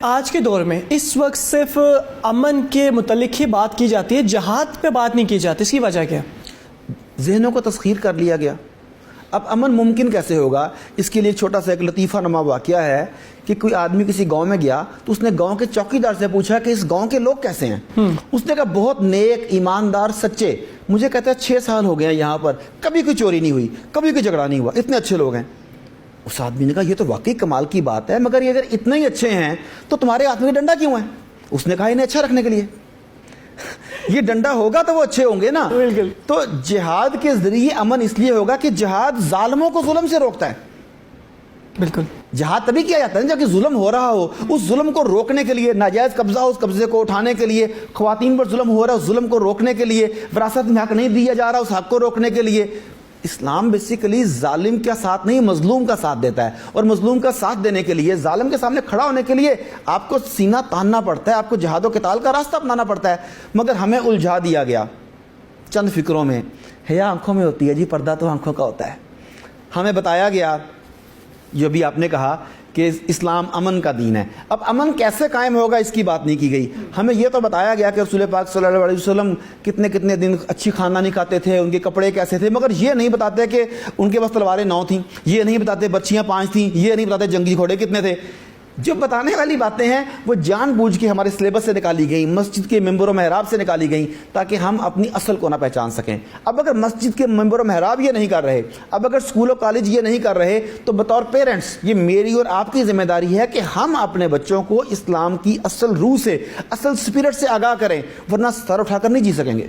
آج کے دور میں اس وقت صرف امن کے متعلق ہی بات کی جاتی ہے، جہاد پہ بات نہیں کی جاتی، اس کی وجہ کیا ہے؟ ذہنوں کو تسخیر کر لیا گیا۔ اب امن ممکن کیسے ہوگا؟ اس کے لیے چھوٹا سا ایک لطیفہ نما واقعہ ہے کہ کوئی آدمی کسی گاؤں میں گیا تو اس نے گاؤں کے چوکیدار سے پوچھا کہ اس گاؤں کے لوگ کیسے ہیں؟ اس نے کہا بہت نیک، ایماندار، سچے۔ مجھے کہتا ہے 6 سال ہو گئے ہیں یہاں پر، کبھی کوئی چوری نہیں ہوئی، کبھی کوئی جھگڑا نہیں ہوا، اتنے اچھے لوگ ہیں۔ اس آدمی نے کہا یہ تو واقعی کمال کی بات ہے، مگر یہ اگر اتنے ہی اچھے ہیں تو تمہارے ہاتھ میں ڈنڈا کیوں ہے؟ اس نے کہا انہیں اچھا رکھنے کے لیے۔ یہ ڈنڈا ہوگا تو وہ اچھے ہوں گے نا۔ بالکل۔ تو جہاد کے ذریعے امن اس لیے ہوگا کہ جہاد ظالموں کو ظلم سے روکتا ہے۔ بالکل۔ جہاد تبھی کیا جاتا ہے جب کہ ظلم ہو رہا ہو، اس ظلم کو روکنے کے لیے، ناجائز قبضہ اس قبضے کو اٹھانے کے لیے، خواتین پر ظلم ہو رہا ہے اس ظلم کو روکنے کے لیے، وراثت میں حق نہیں دیا جا رہا اس حق کو روکنے کے لیے۔ اسلام بیسیکلی ظالم کا ساتھ نہیں، مظلوم کا ساتھ دیتا ہے، اور مظلوم کا ساتھ دینے کے لیے، ظالم کے سامنے کھڑا ہونے کے لیے آپ کو سینہ تاننا پڑتا ہے، آپ کو جہاد و قتال کا راستہ اپنانا پڑتا ہے۔ مگر ہمیں الجھا دیا گیا چند فکروں میں۔ حیا آنکھوں میں ہوتی ہے جی، پردہ تو آنکھوں کا ہوتا ہے۔ ہمیں بتایا گیا جو بھی آپ نے کہا کہ اسلام امن کا دین ہے۔ اب امن کیسے قائم ہوگا اس کی بات نہیں کی گئی۔ ہمیں یہ تو بتایا گیا کہ رسول پاک صلی اللہ علیہ وسلم کتنے دن اچھی کھانا نہیں کھاتے تھے، ان کے کپڑے کیسے تھے، مگر یہ نہیں بتاتے کہ ان کے پاس تلواریں 9 تھیں، یہ نہیں بتاتے بچیاں 5 تھیں، یہ نہیں بتاتے جنگی گھوڑے کتنے تھے۔ جو بتانے والی باتیں ہیں وہ جان بوجھ کے ہمارے سلیبس سے نکالی گئیں، مسجد کے ممبر و محراب سے نکالی گئیں تاکہ ہم اپنی اصل کو نہ پہچان سکیں۔ اب اگر مسجد کے ممبر و محراب یہ نہیں کر رہے، اب اگر اسکول و کالج یہ نہیں کر رہے، تو بطور پیرنٹس یہ میری اور آپ کی ذمہ داری ہے کہ ہم اپنے بچوں کو اسلام کی اصل روح سے، اصل اسپرٹ سے آگاہ کریں، ورنہ سر اٹھا کر نہیں جی سکیں گے۔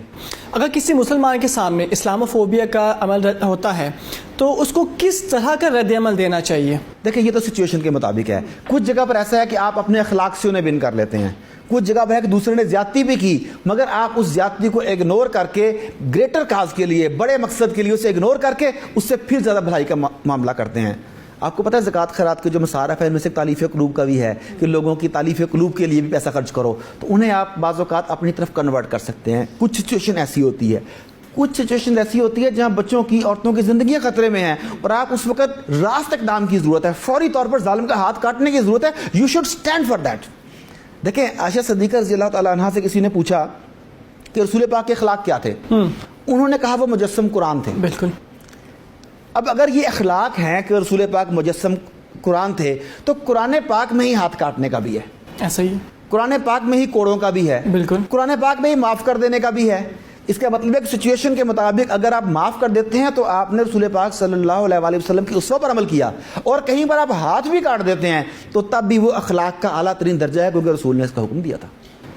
اگر کسی مسلمان کے سامنے اسلاموفوبیا کا عمل ہوتا ہے تو اس کو کس طرح کا رد عمل دینا چاہیے؟ دیکھیں یہ تو سچویشن کے مطابق ہے۔ کچھ جگہ پر ایسا ہے کہ آپ اپنے اخلاق سے انہیں بن کر لیتے ہیں، کچھ جگہ پر ہے کہ دوسرے نے زیادتی بھی کی مگر آپ اس زیادتی کو اگنور کر کے گریٹر کاز کے لیے، بڑے مقصد کے لیے اسے اگنور کر کے اس سے پھر زیادہ بھلائی کا معاملہ کرتے ہیں۔ آپ کو پتہ ہے زکوٰۃ خیرات کے جو مصارف ہے ان میں سے تالیف قلوب کا بھی ہے کہ لوگوں کی تالیف قلوب کے لیے بھی پیسہ خرچ کرو، تو انہیں آپ بعض اوقات اپنی طرف کنورٹ کر سکتے ہیں۔ کچھ سچویشن ایسی ہوتی ہے، کچھ سچویشن ایسی ہوتی ہے جہاں بچوں کی، عورتوں کی زندگیاں خطرے میں ہیں اور آپ اس وقت راست اقدام کی ضرورت ہے، فوری طور پر ظالم کا ہاتھ کاٹنے کی ضرورت ہے۔ You should stand for that. دیکھیں عائشہ صدیقہ رضی اللہ تعالیٰ عنہا سے کسی نے پوچھا کہ رسول پاک کے اخلاق کیا تھے، انہوں نے کہا وہ مجسم قرآن تھے۔ بالکل۔ اب اگر یہ اخلاق ہیں کہ رسول پاک مجسم قرآن تھے تو قرآن پاک میں ہی ہاتھ کاٹنے کا بھی ہے، ایسا ہی قرآن پاک میں ہی کوڑوں کا بھی ہے، بالکل، قرآن پاک میں ہی معاف کر دینے کا بھی ہے۔ اس کا مطلب ہے کہ سچویشن کے مطابق اگر آپ معاف کر دیتے ہیں تو آپ نے رسول پاک صلی اللہ علیہ وسلم کی اسوہ پر عمل کیا، اور کہیں پر آپ ہاتھ بھی کاٹ دیتے ہیں تو تب بھی وہ اخلاق کا اعلیٰ ترین درجہ ہے کیونکہ رسول نے اس کا حکم دیا تھا۔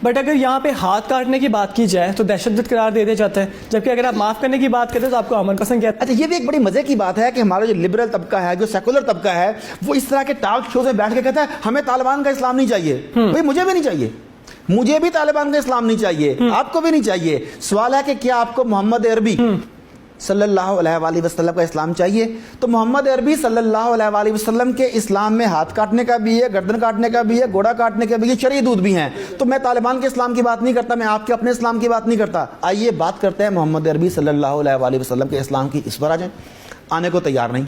بٹ اگر یہاں پہ ہاتھ کاٹنے کی بات کی جائے تو دہشت گرد قرار دے دیا جاتا ہے، جبکہ اگر آپ معاف کرنے کی بات کرتے تو آپ کو امن پسند کہتے ہیں۔ اچھا یہ بھی ایک بڑی مزے کی بات ہے کہ ہمارا جو لبرل طبقہ ہے، جو سیکولر طبقہ ہے، وہ اس طرح کے ٹاک شو میں بیٹھ کے کہتا ہے ہمیں طالبان کا اسلام نہیں چاہیے۔ بھائی مجھے بھی نہیں چاہیے، مجھے بھی طالبان کا اسلام نہیں چاہیے، آپ کو بھی نہیں چاہیے۔ سوال ہے کہ کیا آپ کو محمد عربی صلی اللہ علیہ وآلہ وسلم کا اسلام چاہیے؟ تو محمد عربی صلی اللہ علیہ وآلہ وسلم کے اسلام میں ہاتھ کاٹنے کا بھی ہے، گردن کاٹنے کا بھی ہے، گھوڑا کاٹنے کا بھی ہے، شرعی حدود بھی ہیں۔ تو میں طالبان کے اسلام کی بات نہیں کرتا، میں آپ کے اپنے اسلام کی بات نہیں کرتا۔ آئیے بات کرتے ہیں محمد عربی صلی اللہ علیہ وآلہ وسلم کے اسلام کی۔ اس پر آ جائیں، آنے کو تیار نہیں۔